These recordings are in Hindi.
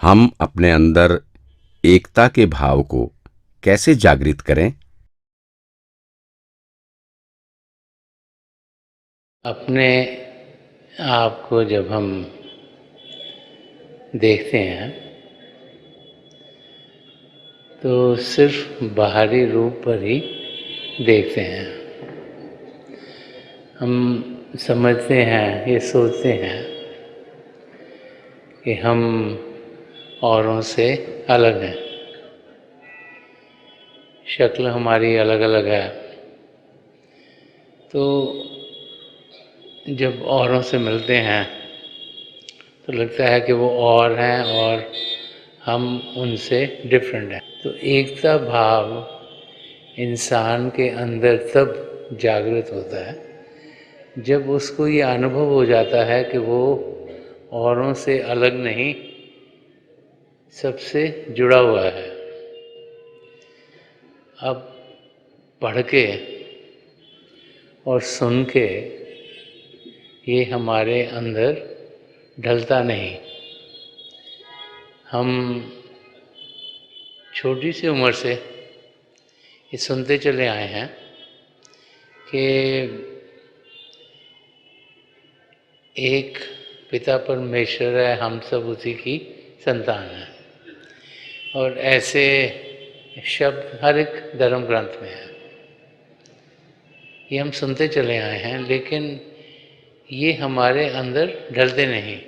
हम अपने अंदर एकता के भाव को कैसे जागृत करें? अपने आप को जब हम देखते हैं तो सिर्फ बाहरी रूप पर ही देखते हैं। हम समझते हैं, ये सोचते हैं कि हम औरों से अलग हैं, शक्ल हमारी अलग अलग है। तो जब औरों से मिलते हैं तो लगता है कि वो और हैं और हम उनसे डिफरेंट हैं। तो एकता भाव इंसान के अंदर तब जागृत होता है जब उसको ये अनुभव हो जाता है कि वो औरों से अलग नहीं, सबसे जुड़ा हुआ है। अब पढ़ के और सुन के ये हमारे अंदर ढलता नहीं। हम छोटी सी उम्र से ये सुनते चले आए हैं कि एक पिता परमेश्वर है, हम सब उसी की संतान हैं, और ऐसे शब्द हर एक धर्म ग्रंथ में है। ये हम सुनते चले आए हैं, लेकिन ये हमारे अंदर ढलते नहीं,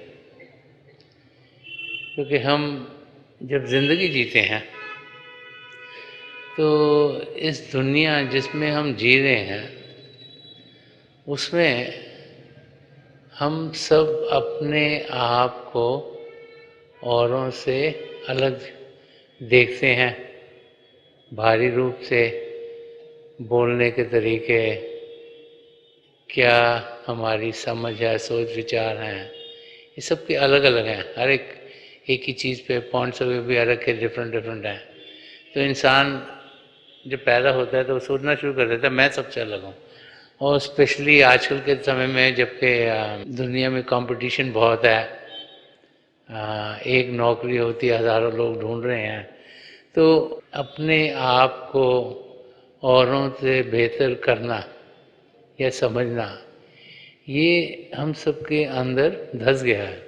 क्योंकि हम जब ज़िंदगी जीते हैं तो इस दुनिया जिसमें हम जी रहे हैं उसमें हम सब अपने आप को औरों से अलग देखते हैं। बाहरी रूप से, बोलने के तरीके, क्या हमारी समझ है, सोच विचार हैं, ये सब के अलग अलग हैं। हर एक ही चीज़ पे पॉइंट्स ऑफ व्यू भी अलग के डिफरेंट डिफरेंट हैं। तो इंसान जब पैदा होता है तो वो सोचना शुरू कर देता है मैं सबसे अलग हूँ। और स्पेशली आजकल के समय में, जबकि दुनिया में कंपटीशन बहुत है, एक नौकरी होती है, हज़ारों लोग ढूंढ रहे हैं, तो अपने आप को औरों से बेहतर करना या समझना, ये हम सबके अंदर धंस गया है।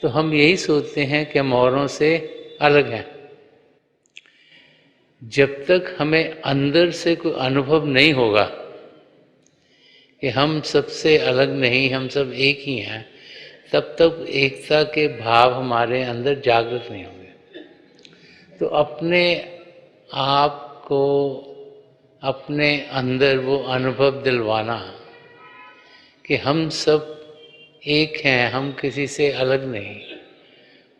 तो हम यही सोचते हैं कि हम औरों से अलग हैं। जब तक हमें अंदर से कोई अनुभव नहीं होगा कि हम सबसे अलग नहीं, हम सब एक ही हैं, तब तक एकता के भाव हमारे अंदर जागृत नहीं होंगे। तो अपने आप को अपने अंदर वो अनुभव दिलवाना कि हम सब एक हैं, हम किसी से अलग नहीं,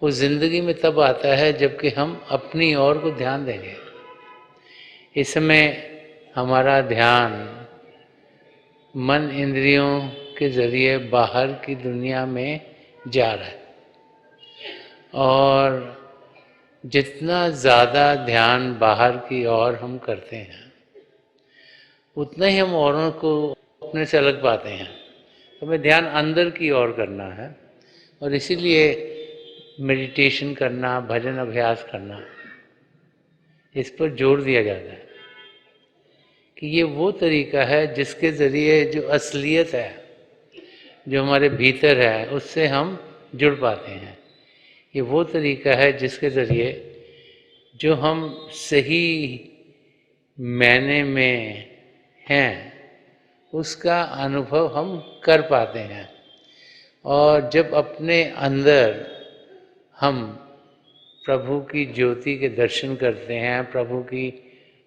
वो ज़िंदगी में तब आता है जबकि हम अपनी ओर को ध्यान देंगे। इस समय हमारा ध्यान मन इंद्रियों के ज़रिए बाहर की दुनिया में जा रहा है, और जितना ज़्यादा ध्यान बाहर की ओर हम करते हैं उतना ही हम औरों को अपने से अलग पाते हैं। तो हमें ध्यान अंदर की ओर करना है, और इसीलिए मेडिटेशन करना, भजन अभ्यास करना, इस पर जोर दिया जाता है कि ये वो तरीका है जिसके ज़रिए जो असलियत है, जो हमारे भीतर है, उससे हम जुड़ पाते हैं। ये वो तरीका है जिसके ज़रिए जो हम सही मायने में हैं उसका अनुभव हम कर पाते हैं। और जब अपने अंदर हम प्रभु की ज्योति के दर्शन करते हैं, प्रभु की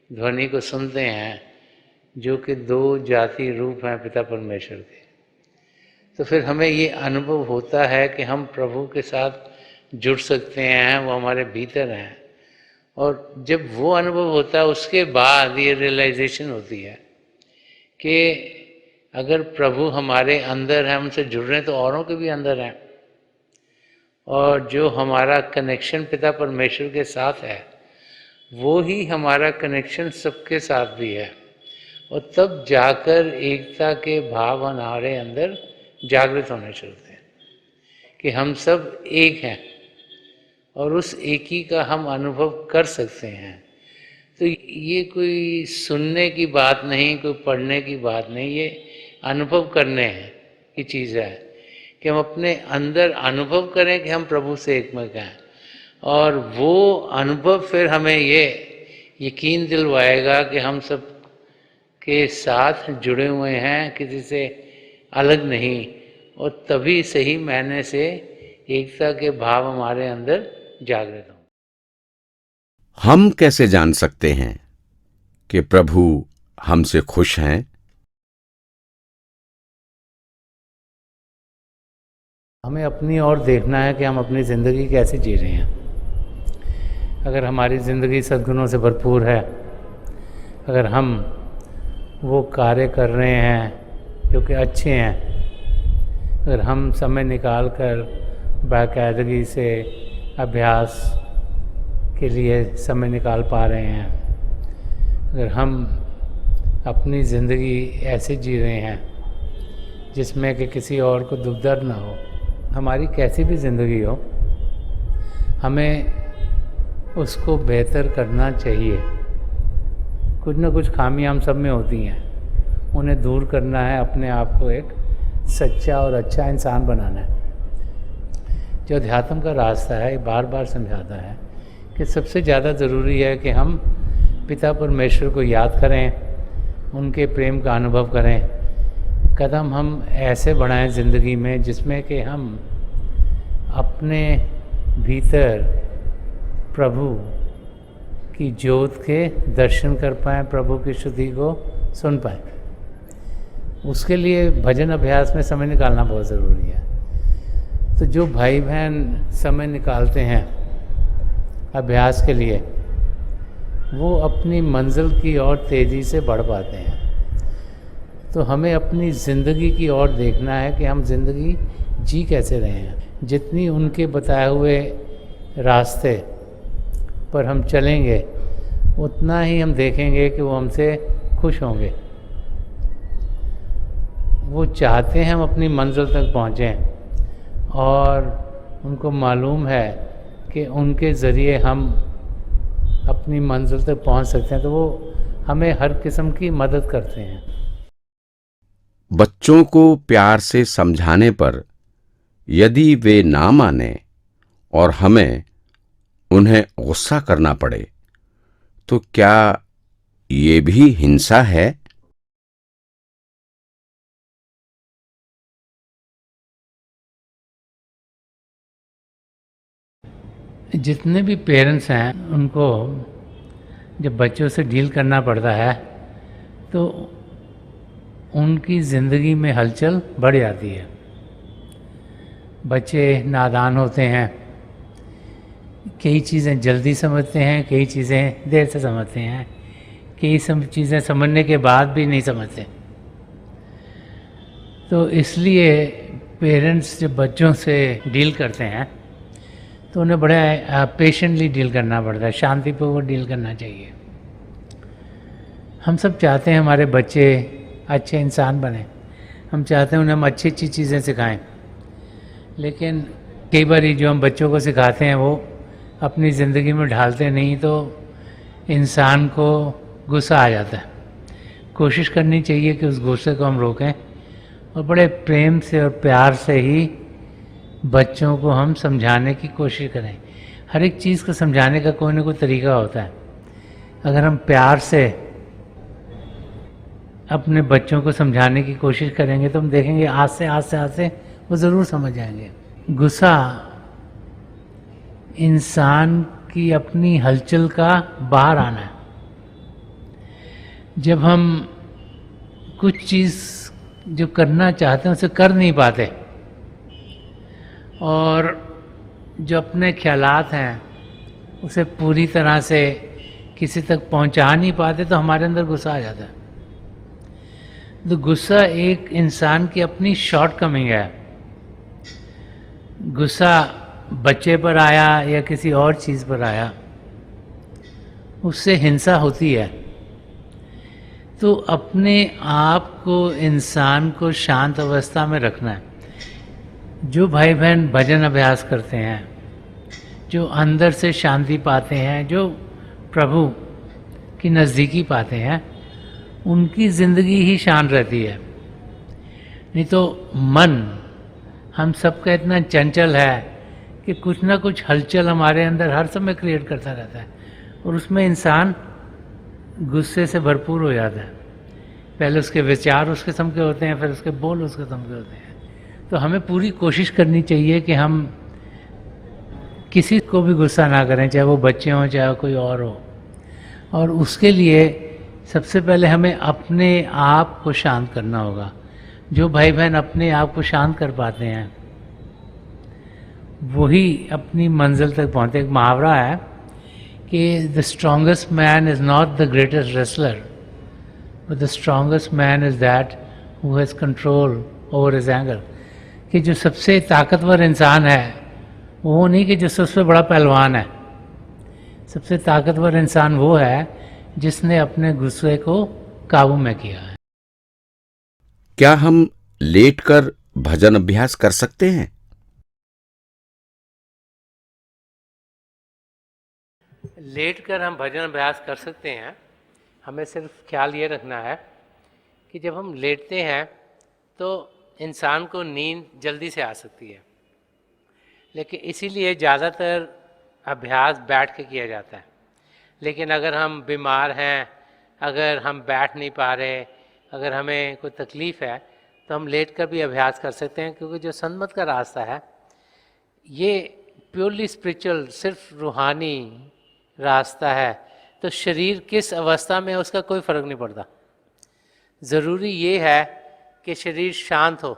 ध्वनि को सुनते हैं, जो कि दो जाति रूप हैं पिता परमेश्वर के, तो फिर हमें ये अनुभव होता है कि हम प्रभु के साथ जुड़ सकते हैं, वो हमारे भीतर हैं। और जब वो अनुभव होता है उसके बाद ये रियलाइजेशन होती है कि अगर प्रभु हमारे अंदर है, हमसे जुड़ रहे हैं, तो औरों के भी अंदर हैं। और जो हमारा कनेक्शन पिता परमेश्वर के साथ है वो ही हमारा कनेक्शन सबके साथ भी है। और तब जाकर एकता के भाव हमारे अंदर जागृत होने चलते हैं कि हम सब एक हैं, और उस एकी का हम अनुभव कर सकते हैं। तो ये कोई सुनने की बात नहीं, कोई पढ़ने की बात नहीं, ये अनुभव करने की चीज़ है कि हम अपने अंदर अनुभव करें कि हम प्रभु से एकमत हैं, और वो अनुभव फिर हमें ये यकीन दिलवाएगा कि हम सब के साथ जुड़े हुए हैं, किसी से अलग नहीं, और तभी सही मायने से एकता के भाव हमारे अंदर जागृत हों। हम कैसे जान सकते हैं कि प्रभु हमसे खुश हैं? हमें अपनी ओर देखना है कि हम अपनी ज़िंदगी कैसे जी रहे हैं। अगर हमारी ज़िंदगी सद्गुणों से भरपूर है, अगर हम वो कार्य कर रहे हैं जो कि अच्छे हैं, अगर हम समय निकाल कर बाकायदगी से अभ्यास के लिए समय निकाल पा रहे हैं, अगर हम अपनी ज़िंदगी ऐसे जी रहे हैं जिसमें कि किसी और को दुख दर्द ना हो, हमारी कैसी भी ज़िंदगी हो, हमें उसको बेहतर करना चाहिए। कुछ ना कुछ खामियां हम सब में होती हैं, उन्हें दूर करना है, अपने आप को एक सच्चा और अच्छा इंसान बनाना है। जो अध्यात्म का रास्ता है, बार बार समझाता है कि सबसे ज़्यादा ज़रूरी है कि हम पिता परमेश्वर को याद करें, उनके प्रेम का अनुभव करें। कदम हम ऐसे बढ़ाएं ज़िंदगी में जिसमें कि हम अपने भीतर प्रभु की ज्योत के दर्शन कर पाएँ, प्रभु की स्तुति को सुन पाएँ। उसके लिए भजन अभ्यास में समय निकालना बहुत ज़रूरी है। तो जो भाई बहन समय निकालते हैं अभ्यास के लिए, वो अपनी मंजिल की ओर तेज़ी से बढ़ पाते हैं। तो हमें अपनी ज़िंदगी की ओर देखना है कि हम ज़िंदगी जी कैसे रहे हैं। जितनी उनके बताए हुए रास्ते पर हम चलेंगे, उतना ही हम देखेंगे कि वो हमसे खुश होंगे। वो चाहते हैं हम अपनी मंजिल तक पहुँचें, और उनको मालूम है कि उनके ज़रिए हम अपनी मंजिल तक पहुँच सकते हैं, तो वो हमें हर किस्म की मदद करते हैं। बच्चों को प्यार से समझाने पर यदि वे ना माने और हमें उन्हें गुस्सा करना पड़े, तो क्या ये भी हिंसा है? जितने भी पेरेंट्स हैं, उनको जब बच्चों से डील करना पड़ता है तो उनकी ज़िंदगी में हलचल बढ़ जाती है। बच्चे नादान होते हैं, कई चीज़ें जल्दी समझते हैं, कई चीज़ें देर से समझते हैं, कई चीज़ें समझने के बाद भी नहीं समझते। तो इसलिए पेरेंट्स जब बच्चों से डील करते हैं तो उन्हें बड़े पेशेंटली डील करना पड़ता है, शांतिपूर्वक डील करना चाहिए। हम सब चाहते हैं हमारे बच्चे अच्छे इंसान बने, हम चाहते हैं उन्हें हम अच्छी अच्छी चीज़ें सिखाएं, लेकिन कई बार जो हम बच्चों को सिखाते हैं वो अपनी ज़िंदगी में ढालते नहीं, तो इंसान को गुस्सा आ जाता है। कोशिश करनी चाहिए कि उस गुस्से को हम रोकें और बड़े प्रेम से और प्यार से ही बच्चों को हम समझाने की कोशिश करें। हर एक चीज़ को समझाने का कोई ना कोई तरीका होता है। अगर हम प्यार से अपने बच्चों को समझाने की कोशिश करेंगे तो हम देखेंगे आस्ते आस्ते वो ज़रूर समझ जाएंगे। गुस्सा इंसान की अपनी हलचल का बाहर आना है। जब हम कुछ चीज़ जो करना चाहते हैं उसे कर नहीं पाते, और जो अपने ख्यालात हैं उसे पूरी तरह से किसी तक पहुंचा नहीं पाते, तो हमारे अंदर गुस्सा आ जाता है। तो गुस्सा एक इंसान की अपनी शॉर्टकमिंग है। गुस्सा बच्चे पर आया या किसी और चीज़ पर आया, उससे हिंसा होती है। तो अपने आप को, इंसान को शांत अवस्था में रखना है। जो भाई बहन भजन अभ्यास करते हैं, जो अंदर से शांति पाते हैं, जो प्रभु की नज़दीकी पाते हैं, उनकी ज़िंदगी ही शांत रहती है। नहीं तो मन हम सबका इतना चंचल है कि कुछ ना कुछ हलचल हमारे अंदर हर समय क्रिएट करता रहता है, और उसमें इंसान गुस्से से भरपूर हो जाता है। पहले उसके विचार उस किस्म के होते हैं, फिर उसके बोल उस किस्म के होते हैं। तो हमें पूरी कोशिश करनी चाहिए कि हम किसी को भी गुस्सा ना करें, चाहे वो बच्चे हों चाहे कोई और हो। और उसके लिए सबसे पहले हमें अपने आप को शांत करना होगा। जो भाई बहन अपने आप को शांत कर पाते हैं वही अपनी मंजिल तक पहुँचते। एक मुहावरा है कि the strongest man is not the greatest wrestler, but the strongest man is that who has control over his anger. कि जो सबसे ताकतवर इंसान है वो नहीं कि जो सबसे बड़ा पहलवान है। सबसे ताकतवर इंसान वो है जिसने अपने गुस्से को काबू में किया है। क्या हम लेटकर भजन अभ्यास कर सकते हैं? लेटकर हम भजन अभ्यास कर सकते हैं। हमें सिर्फ ख्याल ये रखना है कि जब हम लेटते हैं तो इंसान को नींद जल्दी से आ सकती है, लेकिन इसीलिए ज़्यादातर अभ्यास बैठ के किया जाता है। लेकिन अगर हम बीमार हैं, अगर हम बैठ नहीं पा रहे, अगर हमें कोई तकलीफ़ है, तो हम लेट कर भी अभ्यास कर सकते हैं। क्योंकि जो सन्मत का रास्ता है ये प्योरली स्पिरिचुअल, सिर्फ रूहानी रास्ता है। तो शरीर किस अवस्था में है उसका कोई फ़र्क नहीं पड़ता। ज़रूरी ये है कि शरीर शांत हो।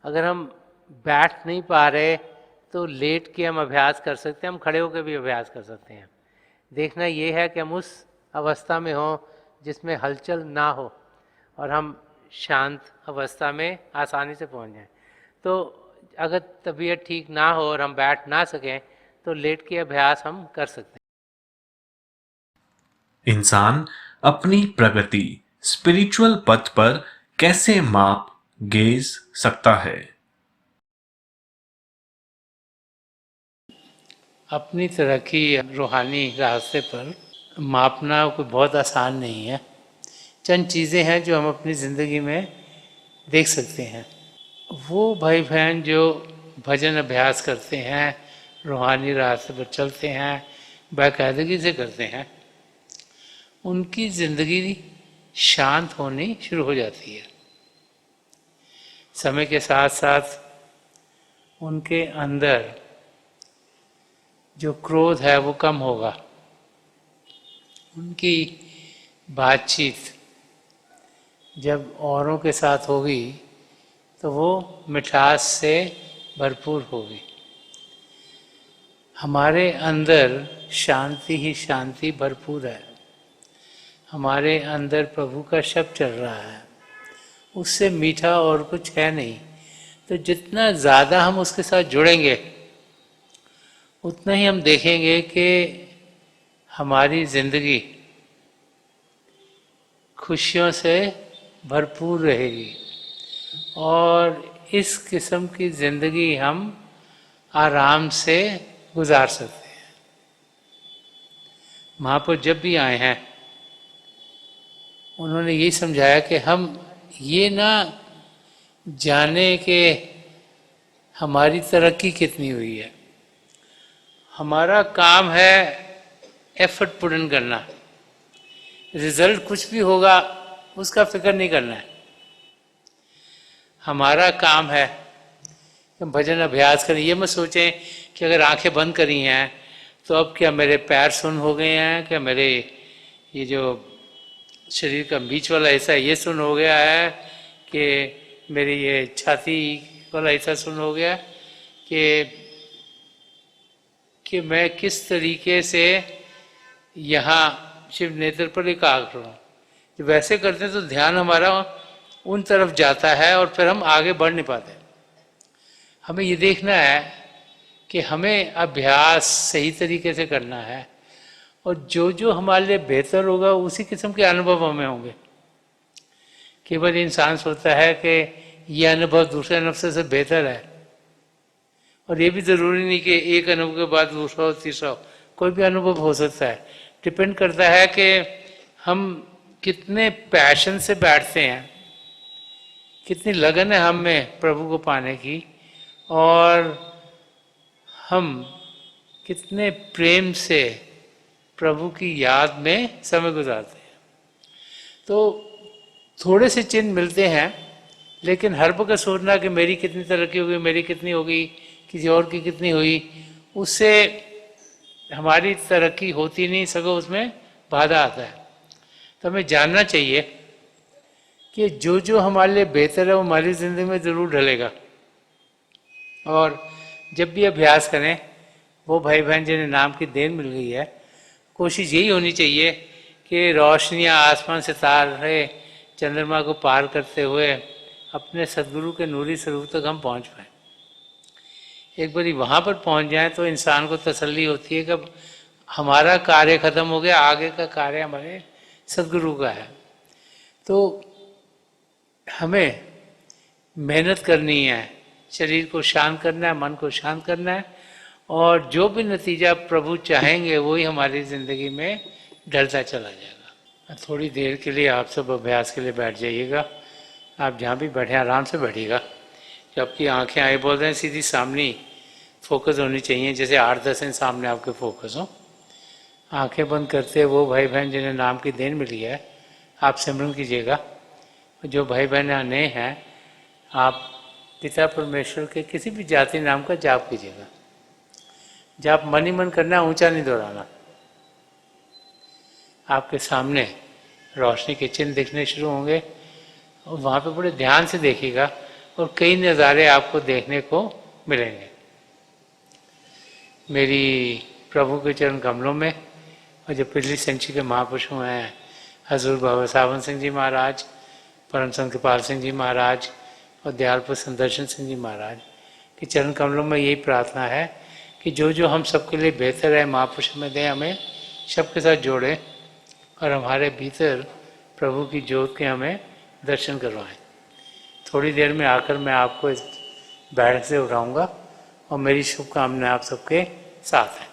अगर हम बैठ नहीं पा रहे तो लेट के हम अभ्यास कर सकते हैं, हम खड़े होकर भी अभ्यास कर सकते हैं। देखना ये है कि हम उस अवस्था में हों जिसमें हलचल ना हो और हम शांत अवस्था में आसानी से पहुंच जाएं। तो अगर तबीयत ठीक ना हो और हम बैठ ना सकें तो लेट के अभ्यास हम कर सकते हैं। इंसान अपनी प्रगति स्पिरिचुअल पथ पर कैसे माप गेज सकता है? अपनी तरक्की रूहानी रास्ते पर मापना कोई बहुत आसान नहीं है। चंद चीज़ें हैं जो हम अपनी ज़िंदगी में देख सकते हैं। वो भाई बहन जो भजन अभ्यास करते हैं, रूहानी रास्ते पर चलते हैं, बाकायदगी से करते हैं, उनकी ज़िंदगी शांत होनी शुरू हो जाती है। समय के साथ साथ उनके अंदर जो क्रोध है वो कम होगा। उनकी बातचीत जब औरों के साथ होगी तो वो मिठास से भरपूर होगी। हमारे अंदर शांति ही शांति भरपूर है। हमारे अंदर प्रभु का शब्द चल रहा है, उससे मीठा और कुछ है नहीं। तो जितना ज़्यादा हम उसके साथ जुड़ेंगे उतना ही हम देखेंगे कि हमारी ज़िंदगी खुशियों से भरपूर रहेगी और इस किस्म की ज़िंदगी हम आराम से गुजार सकते हैं। महापुरुष जब भी आए हैं उन्होंने यही समझाया कि हम ये ना जाने कि हमारी तरक्की कितनी हुई है। हमारा काम है एफर्ट पुट इन करना, रिजल्ट कुछ भी होगा उसका फिक्र नहीं करना है। हमारा काम है कि भजन अभ्यास करें। ये मत सोचें कि अगर आंखें बंद करी हैं तो अब क्या मेरे पैर सुन्न हो गए हैं, क्या मेरे ये जो शरीर का बीच वाला हिस्सा ये सुन्न हो गया है, कि मेरी ये छाती वाला हिस्सा सुन्न हो गया, कि मैं किस तरीके से यहाँ शिव नेत्र पर एकाग्र हूँ। जब वैसे करते हैं तो ध्यान हमारा उन तरफ जाता है और फिर हम आगे बढ़ नहीं पाते। हमें ये देखना है कि हमें अभ्यास सही तरीके से करना है और जो जो हमारे लिए बेहतर होगा उसी किस्म के अनुभव हमें होंगे। केवल इंसान सोचता है कि यह अनुभव दूसरे नफ्स से बेहतर है और ये भी ज़रूरी नहीं कि एक अनुभव के बाद दूसरा हो तीसरा हो, कोई भी अनुभव हो सकता है। डिपेंड करता है कि हम कितने पैशन से बैठते हैं, कितनी लगन है हम में प्रभु को पाने की, और हम कितने प्रेम से प्रभु की याद में समय गुजारते हैं। तो थोड़े से चिन्ह मिलते हैं, लेकिन हर वक्त सोचना कि मेरी कितनी तरक्की होगी, मेरी कितनी होगी, किसी और की कितनी हुई, उससे हमारी तरक्की होती नहीं, सगों उसमें बाधा आता है। तो हमें जानना चाहिए कि जो जो हमारे लिए बेहतर है वो हमारी ज़िंदगी में ज़रूर ढलेगा। और जब भी अभ्यास करें, वो भाई बहन जिन्हें नाम की देन मिल गई है, कोशिश यही होनी चाहिए कि रोशनियाँ आसमान से तारे चंद्रमा को पार करते हुए अपने सदगुरु के नूरी स्वरूप तक हम पहुँच पाएँ। एक बारी वहाँ पर पहुँच जाए तो इंसान को तसल्ली होती है कि हमारा कार्य खत्म हो गया, आगे का कार्य हमारे सदगुरु का है। तो हमें मेहनत करनी है, शरीर को शांत करना है, मन को शांत करना है, और जो भी नतीजा प्रभु चाहेंगे वही हमारी ज़िंदगी में ढलता चला जाएगा। थोड़ी देर के लिए आप सब अभ्यास के लिए बैठ जाइएगा। आप जहाँ भी बैठे आराम से बैठिएगा। जब आपकी आँखें आए बोल रहे हैं सीधी सामने फोकस होनी चाहिए, जैसे 8-10 दिन सामने आपके फोकस हो। आंखें बंद करते वो भाई बहन जिन्हें नाम की देन मिली है, आप सिमरन कीजिएगा। जो भाई बहन यहाँ नए हैं, आप पिता परमेश्वर के किसी भी जाति नाम का जाप कीजिएगा। जाप मन ही मन करना है, ऊंचा नहीं दोहराना। आपके सामने रोशनी के चिन्ह दिखने शुरू होंगे, और वहाँ पे बड़े ध्यान से देखिएगा, और कई नज़ारे आपको देखने को मिलेंगे। मेरी प्रभु के चरण कमलों में, और जो पिछली संचि के महापुरुष हैं, हजूर बाबा सावन सिंह जी महाराज, परम संत कृपाल सिंह जी महाराज और दयालपुर सुदर्शन सिंह जी महाराज के चरण कमलों में यही प्रार्थना है कि जो जो हम सबके लिए बेहतर है महापुरुष में दें, हमें सबके साथ जोड़े, और हमारे भीतर प्रभु की ज्योत के हमें दर्शन करवाएं। थोड़ी देर में आकर मैं आपको इस बैठक से उठाऊंगा, और मेरी शुभकामनाएं आप सबके साथ हैं।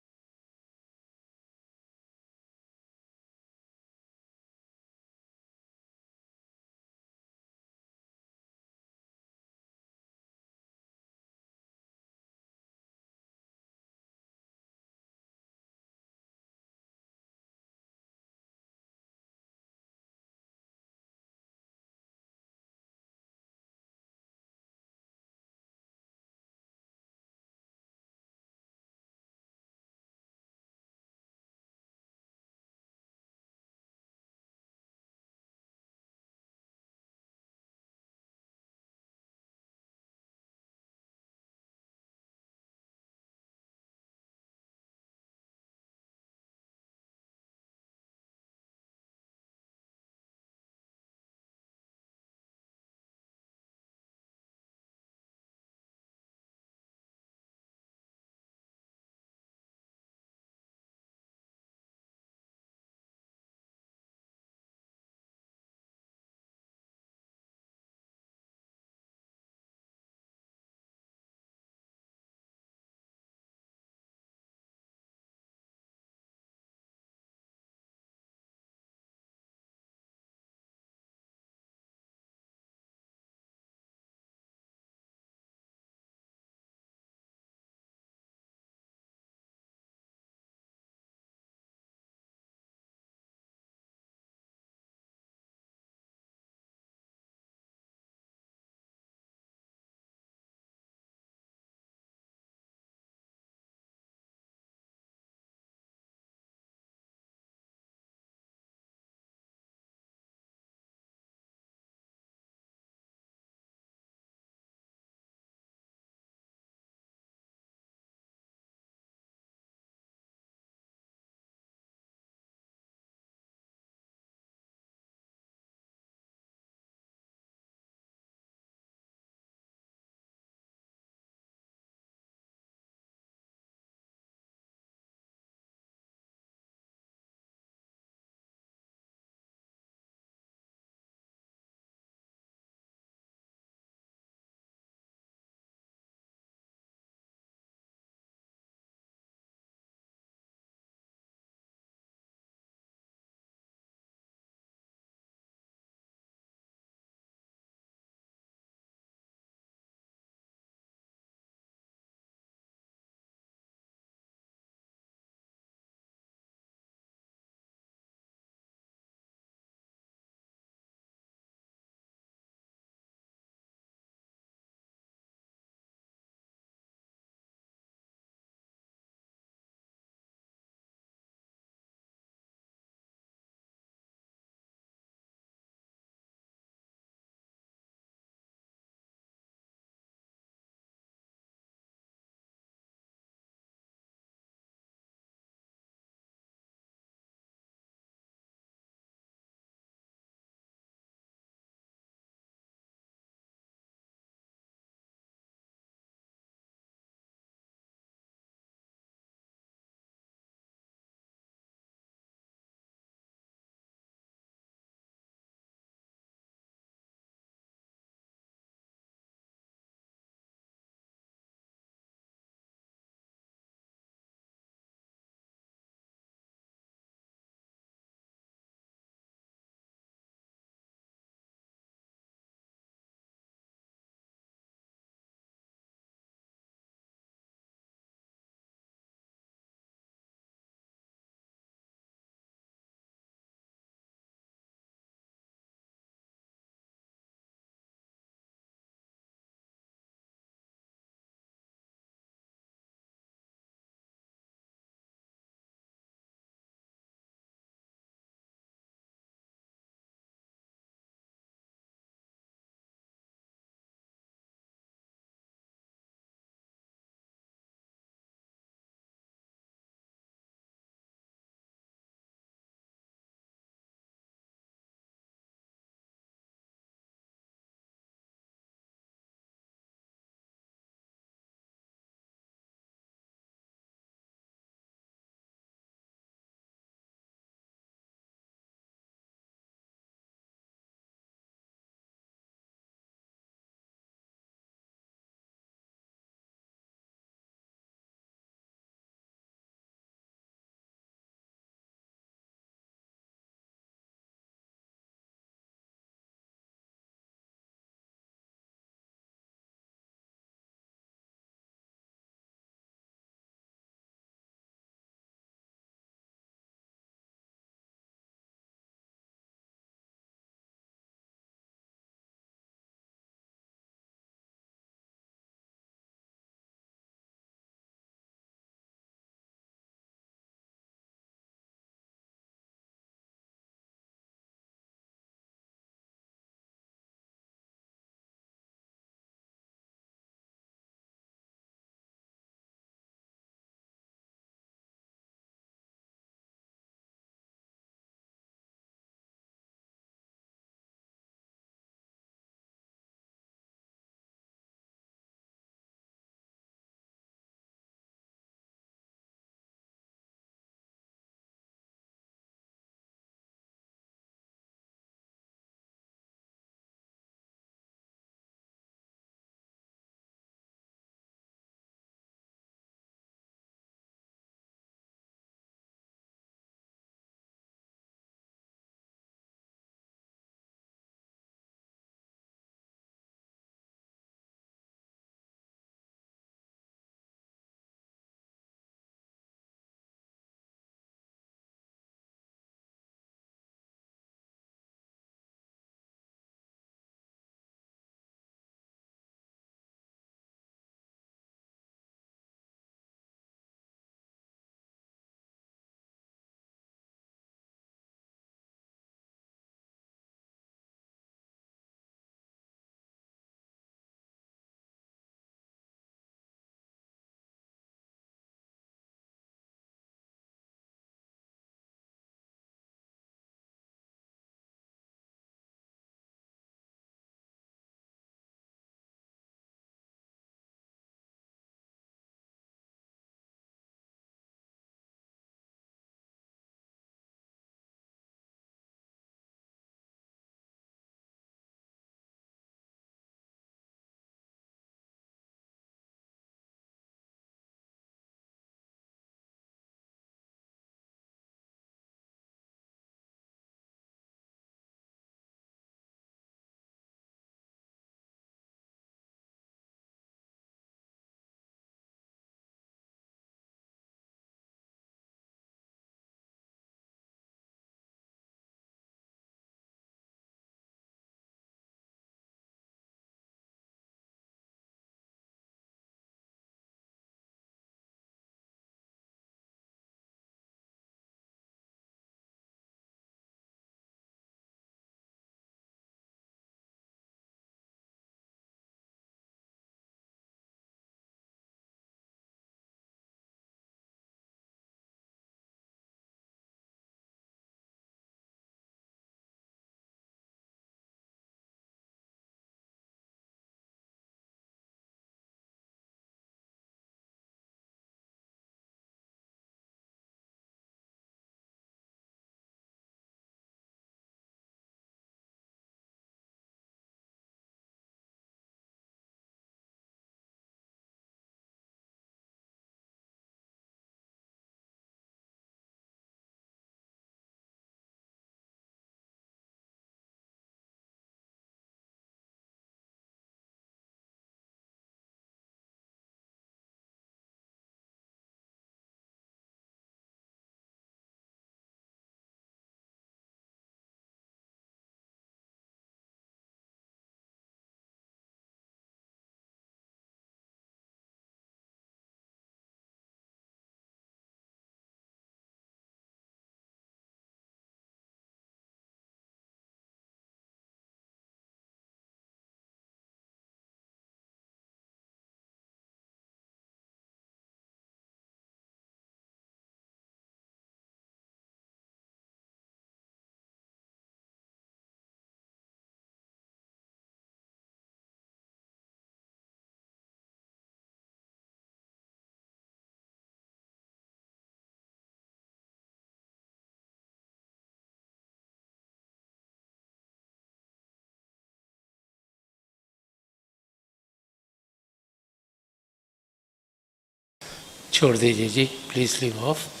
छोड़ दीजिए जी, प्लीज़ लीव ऑफ।